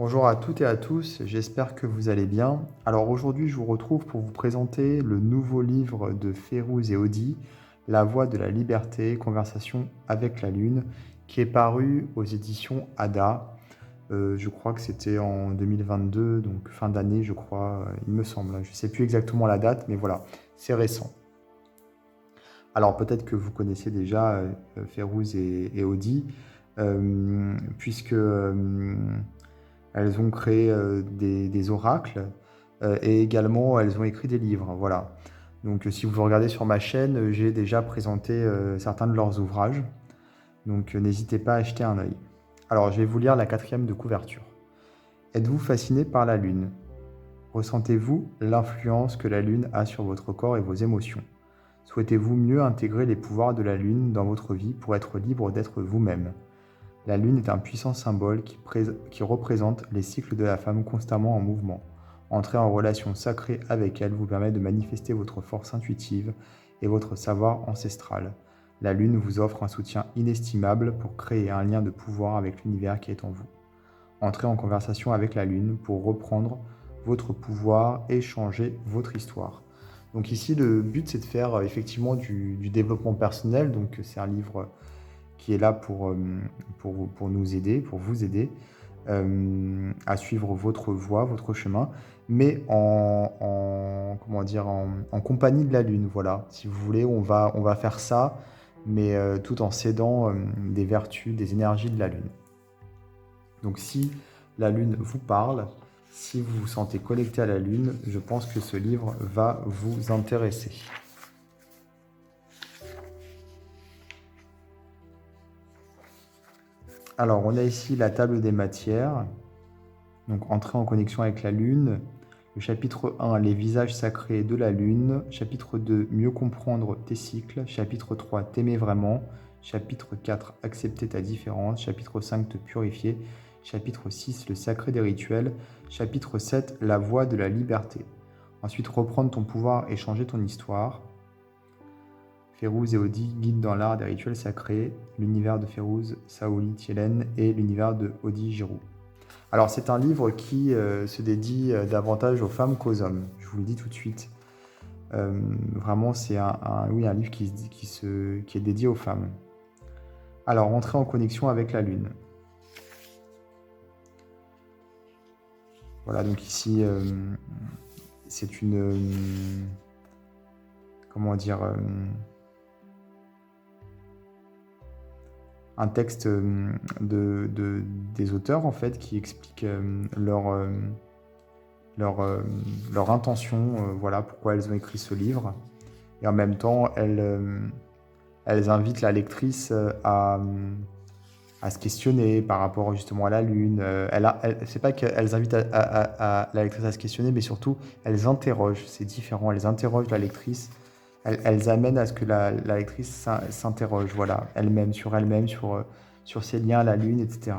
Bonjour à toutes et à tous, j'espère que vous allez bien. Alors aujourd'hui, je vous retrouve pour vous présenter le nouveau livre de Férouz et Audi, La Voie de la liberté, conversation avec la lune, qui est paru aux éditions Ada. Je crois que c'était en 2022, donc fin d'année, je crois, il me semble. Je ne sais plus exactement la date, mais voilà, c'est récent. Alors peut-être que vous connaissez déjà Férouz et Audi, puisque elles ont créé des oracles et également elles ont écrit des livres. Voilà. Donc si vous regardez sur ma chaîne, j'ai déjà présenté certains de leurs ouvrages. Donc n'hésitez pas à jeter un œil. Alors je vais vous lire la quatrième de couverture. Êtes-vous fasciné par la Lune? Ressentez-vous l'influence que la Lune a sur votre corps et vos émotions? Souhaitez-vous mieux intégrer les pouvoirs de la Lune dans votre vie pour être libre d'être vous-même? La Lune est un puissant symbole qui représente les cycles de la femme constamment en mouvement. Entrer en relation sacrée avec elle vous permet de manifester votre force intuitive et votre savoir ancestral. La Lune vous offre un soutien inestimable pour créer un lien de pouvoir avec l'univers qui est en vous. Entrez en conversation avec la Lune pour reprendre votre pouvoir et changer votre histoire. Donc ici, le but, c'est de faire effectivement du développement personnel. Donc c'est un livre qui est là pour nous aider, pour vous aider à suivre votre voie, votre chemin, mais comment dire, en compagnie de la Lune. Voilà, si vous voulez, on va faire ça, mais tout en s'aidant des vertus, des énergies de la Lune. Donc si la Lune vous parle, si vous vous sentez connecté à la Lune, je pense que ce livre va vous intéresser. Alors, on a ici la table des matières. Donc, entrer en connexion avec la Lune. Le chapitre 1, les visages sacrés de la Lune. Chapitre 2, mieux comprendre tes cycles. Chapitre 3, t'aimer vraiment. Chapitre 4, accepter ta différence. Chapitre 5, te purifier. Chapitre 6, le sacré des rituels. Chapitre 7, la voie de la liberté. Ensuite, reprendre ton pouvoir et changer ton histoire. Férouz et Audi, guide dans l'art des rituels sacrés, l'univers de Férouz, Saouli Thielen et l'univers de Audi Giroud. Alors c'est un livre qui se dédie davantage aux femmes qu'aux hommes, je vous le dis tout de suite. Vraiment c'est oui, un livre qui est dédié aux femmes. Alors entrer en connexion avec la Lune. Voilà, donc ici c'est une... comment dire un texte des auteurs en fait qui explique leur intention, voilà pourquoi elles ont écrit ce livre. Et en même temps, elles invitent la lectrice à se questionner par rapport justement à la Lune. C'est pas qu'elles invitent la lectrice à se questionner, mais surtout elles interrogent, c'est différent, elles interrogent la lectrice. Elles amènent à ce que la lectrice s'interroge, voilà, elle-même, sur ses liens à la Lune, etc.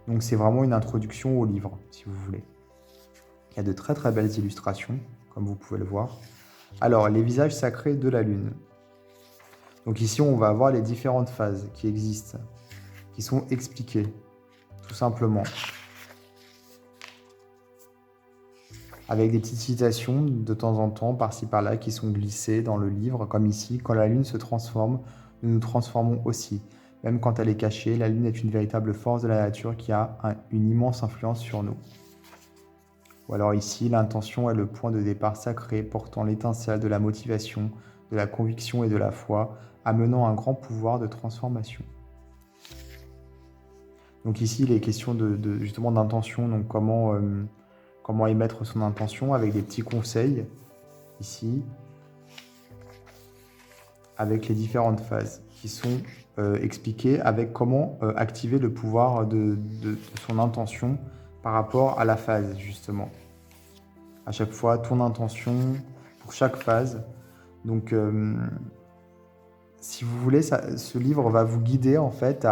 Donc c'est vraiment une introduction au livre, si vous voulez. Il y a de très très belles illustrations, comme vous pouvez le voir. Alors, les visages sacrés de la Lune. Donc ici, on va avoir les différentes phases qui existent, qui sont expliquées, tout simplement. Avec des petites citations de temps en temps, par-ci par-là, qui sont glissées dans le livre, comme ici. Quand la Lune se transforme, nous nous transformons aussi. Même quand elle est cachée, la Lune est une véritable force de la nature qui a une immense influence sur nous. Ou alors ici, l'intention est le point de départ sacré portant l'étincelle de la motivation, de la conviction et de la foi, amenant un grand pouvoir de transformation. Donc ici, il est question justement d'intention, donc comment émettre son intention avec des petits conseils, ici, avec les différentes phases qui sont expliquées, avec comment activer le pouvoir de son intention par rapport à la phase, justement. À chaque fois, ton intention pour chaque phase. Donc, si vous voulez, ce livre va vous guider en fait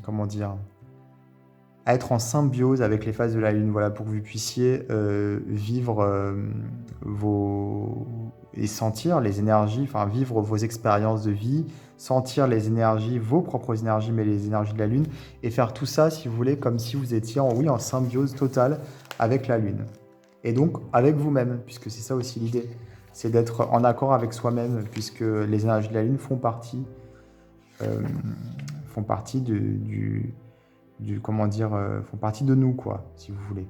comment dire, à être en symbiose avec les phases de la Lune, voilà, pour que vous puissiez vivre et sentir les énergies, enfin vivre vos expériences de vie, sentir les énergies, vos propres énergies, mais les énergies de la Lune, et faire tout ça, si vous voulez, comme si vous étiez oui, en symbiose totale avec la Lune. Et donc avec vous-même, puisque c'est ça aussi l'idée, c'est d'être en accord avec soi-même, puisque les énergies de la Lune euh, font partie comment dire, font partie de nous, quoi, si vous voulez.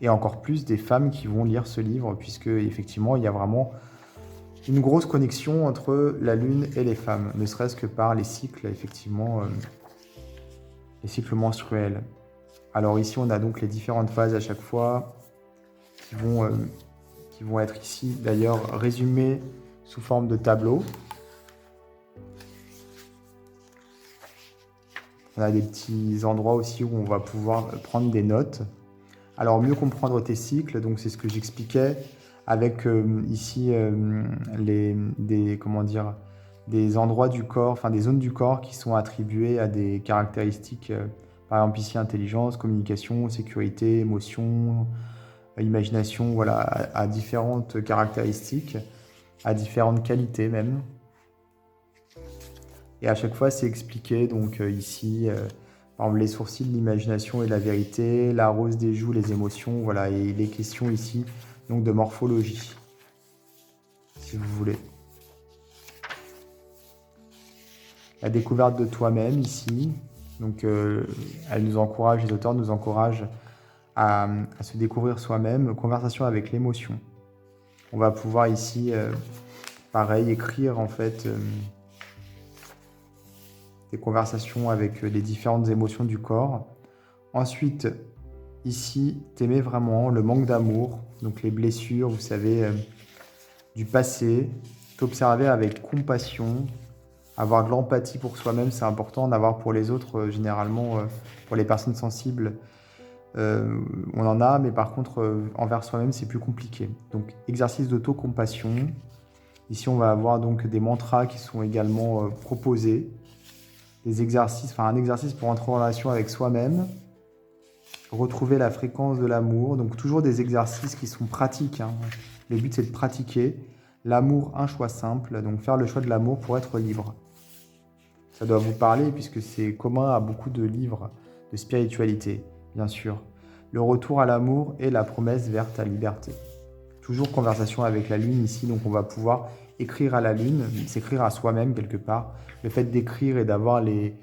Et encore plus des femmes qui vont lire ce livre, puisque effectivement, il y a vraiment une grosse connexion entre la Lune et les femmes, ne serait-ce que par les cycles, effectivement, les cycles menstruels. Alors ici, on a donc les différentes phases à chaque fois qui vont être ici, d'ailleurs, résumées sous forme de tableau. On a des petits endroits aussi où on va pouvoir prendre des notes. Alors, mieux comprendre tes cycles, donc c'est ce que j'expliquais, avec ici des endroits du corps, enfin des zones du corps qui sont attribuées à des caractéristiques, par exemple ici intelligence, communication, sécurité, émotion, imagination, voilà, à différentes caractéristiques, à différentes qualités même. Et à chaque fois, c'est expliqué, donc ici, par exemple, les sourcils, l'imagination et la vérité, la rose des joues, les émotions, voilà, et les questions ici, donc de morphologie, si vous voulez. La découverte de toi-même ici, donc elle nous encourage, les auteurs nous encouragent à se découvrir soi-même, conversation avec l'émotion. On va pouvoir ici, pareil, écrire en fait des conversations avec les différentes émotions du corps. Ensuite, ici, t'aimer vraiment, le manque d'amour, donc les blessures, vous savez, du passé, t'observer avec compassion, avoir de l'empathie pour soi-même, c'est important, en avoir pour les autres, généralement, pour les personnes sensibles, on en a, mais par contre, envers soi-même, c'est plus compliqué. Donc, exercice d'autocompassion. Ici, on va avoir donc des mantras qui sont également proposés, des exercices, enfin un exercice pour entrer en relation avec soi-même, retrouver la fréquence de l'amour, donc toujours des exercices qui sont pratiques, hein. Le but, c'est de pratiquer l'amour, un choix simple, donc faire le choix de l'amour pour être libre. Ça doit vous parler puisque c'est commun à beaucoup de livres de spiritualité, bien sûr. Le retour à l'amour et la promesse vers ta liberté. Toujours conversation avec la Lune ici, donc on va pouvoir écrire à la Lune, s'écrire à soi-même quelque part. Le fait d'écrire et d'avoir les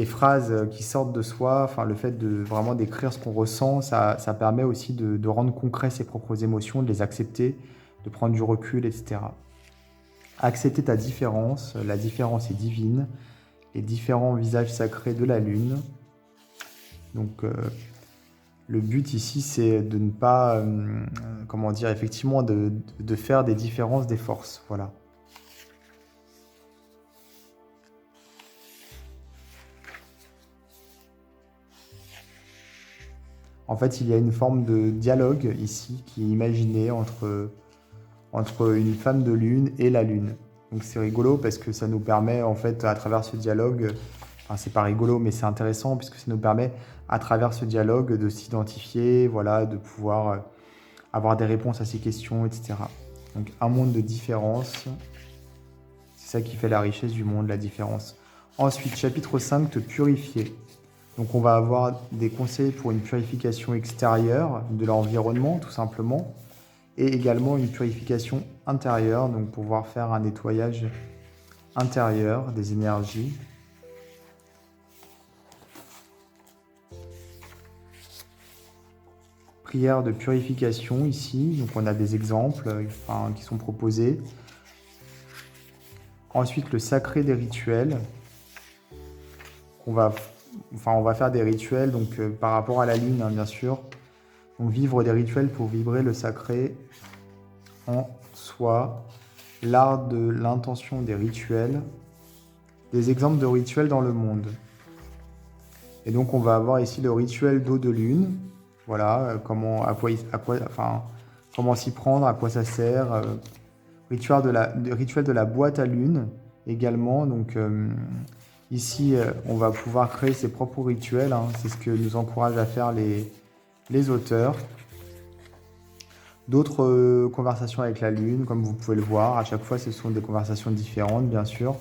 phrases qui sortent de soi, enfin le fait de vraiment d'écrire ce qu'on ressent, ça permet aussi de rendre concret ses propres émotions, de les accepter, de prendre du recul, etc. Accepter ta différence, la différence est divine, les différents visages sacrés de la Lune. Donc le but ici, c'est de ne pas, comment dire, effectivement, de faire des différences des forces, voilà. En fait, il y a une forme de dialogue ici qui est imaginé entre une femme de lune et la lune. Donc c'est rigolo parce que ça nous permet, en fait, à travers ce dialogue, enfin c'est pas rigolo, mais c'est intéressant puisque ça nous permet, à travers ce dialogue, de s'identifier, voilà, de pouvoir avoir des réponses à ces questions, etc. Donc un monde de différence, c'est ça qui fait la richesse du monde, la différence. Ensuite, chapitre 5, te purifier. Donc on va avoir des conseils pour une purification extérieure de l'environnement, tout simplement, et également une purification intérieure, donc pouvoir faire un nettoyage intérieur des énergies. Prière de purification ici, donc on a des exemples qui sont proposés. Ensuite, le sacré des rituels. On va faire des rituels donc, par rapport à la lune, hein, bien sûr. Donc vivre des rituels pour vibrer le sacré en soi. L'art de l'intention des rituels. Des exemples de rituels dans le monde. Et donc on va avoir ici le rituel d'eau de lune. Voilà, comment s'y prendre, à quoi ça sert. Rituel de la boîte à lune également. Donc ici, on va pouvoir créer ses propres rituels. Hein. C'est ce que nous encouragent à faire les auteurs. D'autres conversations avec la lune, comme vous pouvez le voir. À chaque fois, ce sont des conversations différentes, bien sûr.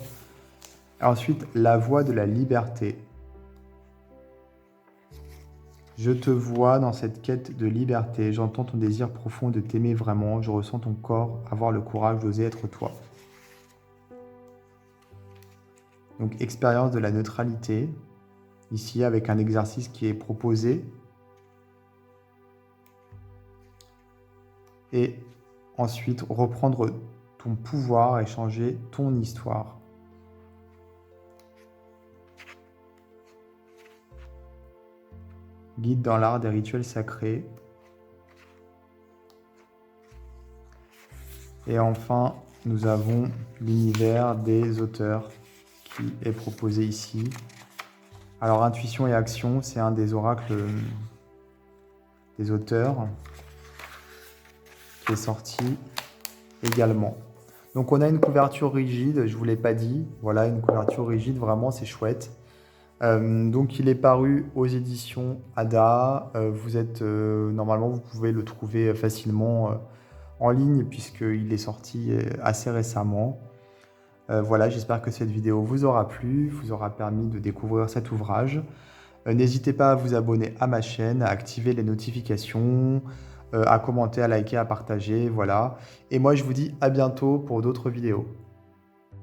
Ensuite, la voix de la liberté. Je te vois dans cette quête de liberté. J'entends ton désir profond de t'aimer vraiment. Je ressens ton corps avoir le courage d'oser être toi. Donc, expérience de la neutralité. Ici, avec un exercice qui est proposé. Et ensuite, reprendre ton pouvoir et changer ton histoire. Guide dans l'art des rituels sacrés. Et enfin, nous avons l'univers des auteurs qui est proposé ici. Alors, intuition et action, c'est un des oracles des auteurs qui est sorti également. Donc, on a une couverture rigide, je ne vous l'ai pas dit. Voilà, une couverture rigide, vraiment, c'est chouette. Donc, il est paru aux éditions Ada. Normalement, vous pouvez le trouver facilement en ligne puisqu'il est sorti assez récemment. Voilà, j'espère que cette vidéo vous aura plu, vous aura permis de découvrir cet ouvrage. N'hésitez pas à vous abonner à ma chaîne, à activer les notifications, à commenter, à liker, à partager, voilà. Et moi, je vous dis à bientôt pour d'autres vidéos.